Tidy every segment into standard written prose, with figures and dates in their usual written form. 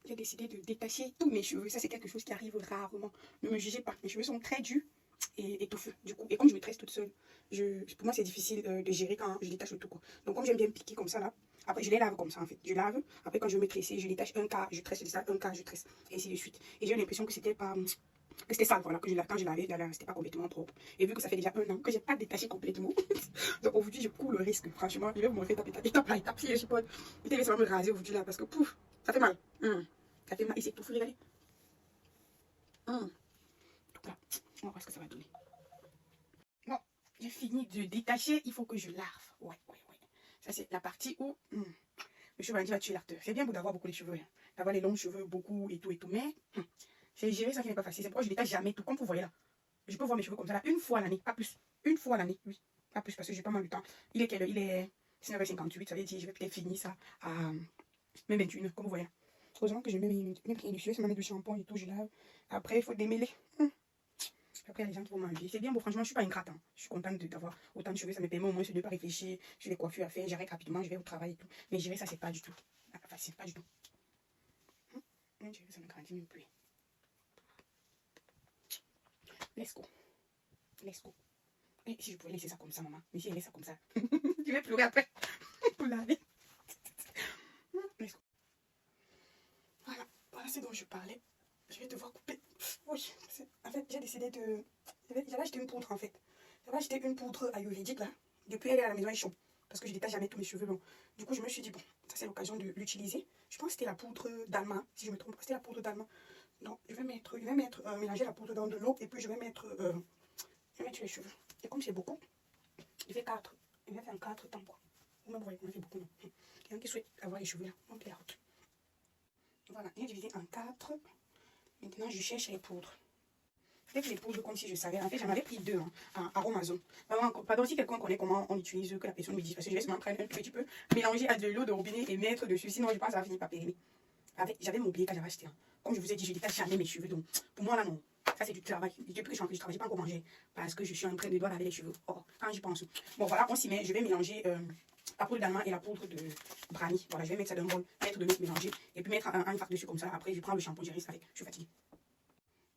j'ai décidé de détacher tous mes cheveux. Ça, c'est quelque chose qui arrive rarement. Ne me jugez pas. Mes cheveux sont très durs et touffus, du coup. Et comme je me tresse toute seule, pour moi, c'est difficile de gérer quand je détache le tout, quoi. Donc, comme j'aime bien piquer comme ça, là, après, je les lave comme ça, en fait. Je lave. Après, quand je veux me tresser, je détache un quart, je tresse de ça, un quart, je tresse. Et ainsi de suite. Et j'ai l'impression que c'était pas... que c'était sale, voilà, quand je lavais, c'était pas complètement propre. Et vu que ça fait déjà 1 an que j'ai pas détaché complètement, donc aujourd'hui, je cours le risque. Franchement, je vais vous montrer étape par étape. Si je chipote, peut-être ça va me raser aujourd'hui, là, parce que, pouf, ça fait mal. Ça fait mal. Et c'est tout fou, regardez. Donc là, on va voir ce que ça va donner. Bon, j'ai fini de détacher. Il faut que je lave. Ouais. Ça, c'est la partie où le chevalier va tuer l'acteur. C'est bien beau d'avoir beaucoup de cheveux, hein. D'avoir les longs cheveux, beaucoup et tout. Mais j'ai géré ça qui n'est pas facile. C'est pourquoi je détache jamais tout. Comme vous voyez là. Je peux voir mes cheveux comme ça là, une fois à l'année, pas plus. Une fois à l'année, oui. Pas plus, parce que j'ai pas mal de temps. Il est quelle heure? Il est 19h58. Ça veut dire je vais peut-être finir ça à même 21h, comme vous voyez. Heureusement que je mets rien dessus, ça m'a mis du shampoing et tout, je lave. Après, il faut démêler. Après, les gens qui vont m'enlever. C'est bien beau, franchement, je suis pas ingrate. Je suis contente d'avoir autant de cheveux. Ça me permet au moins de ne pas réfléchir sur les coiffures à faire. J'arrête rapidement, je vais au travail et tout. Mais gérer ça, c'est pas du tout facile, pas du tout. Ça me grandit même plus. Let's go. Et si je pouvais laisser ça comme ça, maman. Mais si elle laisse ça comme ça, je vais pleurer après. Pour laver. Let's go. Voilà ce dont je parlais. Je vais devoir couper. Oui, en fait, j'ai décidé de... J'avais acheté une poudre, en fait. J'avais acheté une poudre ayurvédique, là. Depuis, elle est à la maison, elle est chaude. Parce que je détache jamais tous mes cheveux longs. Du coup, je me suis dit, bon, ça c'est l'occasion de l'utiliser. Je pense que c'était la poudre d'Alma, si je me trompe pas. C'était la poudre d'Alma. Donc, je vais mélanger la poudre dans de l'eau. Et puis, je vais mettre les cheveux. Et comme c'est beaucoup, je vais faire en 4 temps, quoi. Ou même, vous voyez, on fait beaucoup, non. Quelqu'un qui souhaite avoir les cheveux, là, on fait la route. Voilà, j'ai divisé en 4. Maintenant, je cherche les poudres. Peut-être les poudres comme si je savais. En fait, j'en avais pris 2 en Aromazone. Pardon, si quelqu'un connaît comment on utilise, que la personne me dise. Parce que je vais seulement prendre un petit peu, mélanger à de l'eau de robinet et mettre dessus. Sinon, je pense que ça va finir par périmer. J'avais oublié quand j'avais acheté. Comme je vous ai dit, je détache jamais mes cheveux. Donc, pour moi, là, non. Ça, c'est du travail. Depuis que je travaille, je n'ai pas encore mangé. Parce que je suis en train de devoir laver les cheveux. Oh, quand j'y pense. Bon, voilà, on s'y met. Je vais mélanger la poudre d'Alma et la poudre de Brani. Voilà, je vais mettre ça dans un bol, mettre de l'eau, mélanger. Et puis mettre un fac dessus comme ça. Après, je prends le shampoing, je reste avec. Je suis fatiguée.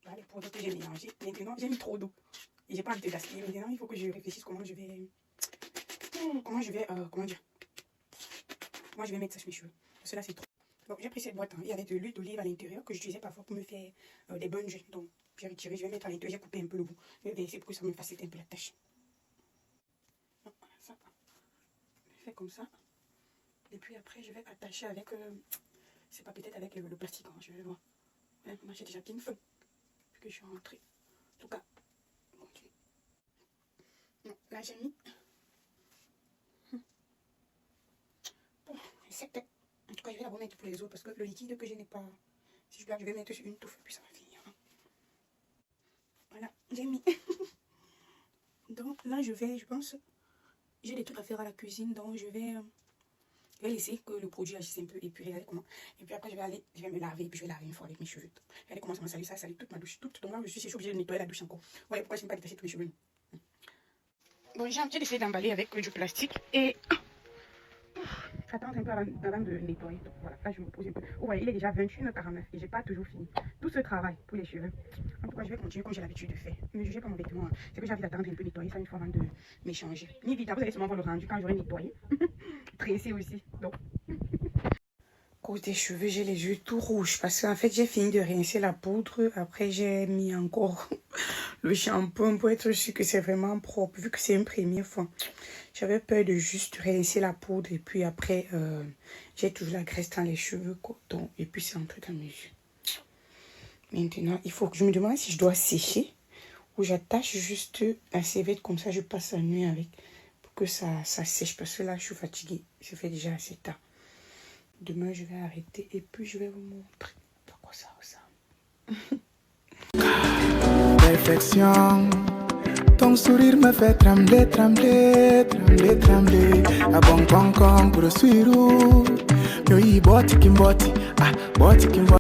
Voilà les poudres que j'ai mélangées. Maintenant, j'ai mis trop d'eau. Et j'ai pas envie de gaspiller. Maintenant, il faut que je réfléchisse comment je vais... comment dire? Moi, je vais mettre ça sur mes cheveux. Parce que là, c'est trop. Donc, j'ai pris cette boîte. Il y avait de l'huile d'olive à l'intérieur que j'utilisais parfois pour me faire des bunges. Donc, j'ai retiré. Je vais mettre à l'intérieur. J'ai coupé un peu le bout. Je vais verser pour que ça me facilite un peu la tâche. Donc, voilà ça. Je fais comme ça. Et puis après, je vais attacher avec... c'est pas peut-être avec le plastique. Hein, je vais voir. Ouais, moi, j'ai déjà bien feu. Que je suis rentrée. En tout cas, non, là j'ai mis. Bon, en tout cas, je vais la remettre pour les autres parce que le liquide que je n'ai pas. Si je dois, je vais mettre sur une touffe puis ça va finir. Voilà, j'ai mis. Donc là, je pense, j'ai des trucs à faire à la cuisine, donc je vais laisser que le produit agisse un peu et puis regardez comment. Et puis après, je vais me laver et puis je vais laver une fois avec mes cheveux. Regardez comment ça m'a sali, ça a sali toute ma douche. Donc là, je suis obligée de nettoyer la douche encore. Voilà pourquoi je n'ai pas détaché tous mes cheveux. Bon, j'ai décidé d'emballer avec du plastique et j'attends un peu avant de nettoyer. Donc voilà, là je me pose un peu. Oh, ouais, il est déjà 21h49 et j'ai pas toujours fini tout ce travail pour les cheveux. En tout cas, je vais continuer comme j'ai l'habitude de faire. Ne jugez pas mon vêtement. C'est que j'ai envie d'attendre un peu nettoyer ça une fois avant de m'échanger. Ni vite, vous allez seulement voir le rendu quand j'aurai nettoyé. Tressé aussi. Donc. Côté cheveux, j'ai les yeux tout rouges parce qu'en fait, j'ai fini de rincer la poudre. Après, j'ai mis encore le shampoing pour être sûr que c'est vraiment propre. Vu que c'est une première fois, j'avais peur de juste rincer la poudre. Et puis après, j'ai toujours la graisse dans les cheveux. Coton, et puis c'est entré dans mes yeux. Maintenant, il faut que je me demande si je dois sécher ou j'attache juste la serviette comme ça. Je passe la nuit avec pour que ça sèche. Parce que là, je suis fatiguée. Ça fait déjà assez tard. Demain, je vais arrêter et puis je vais vous montrer à quoi ça ressemble. Perfection, ton sourire me fait trembler, trembler, trembler, trembler. A bon con pour le suiru. Yo, boti kimboti, boti kimboti.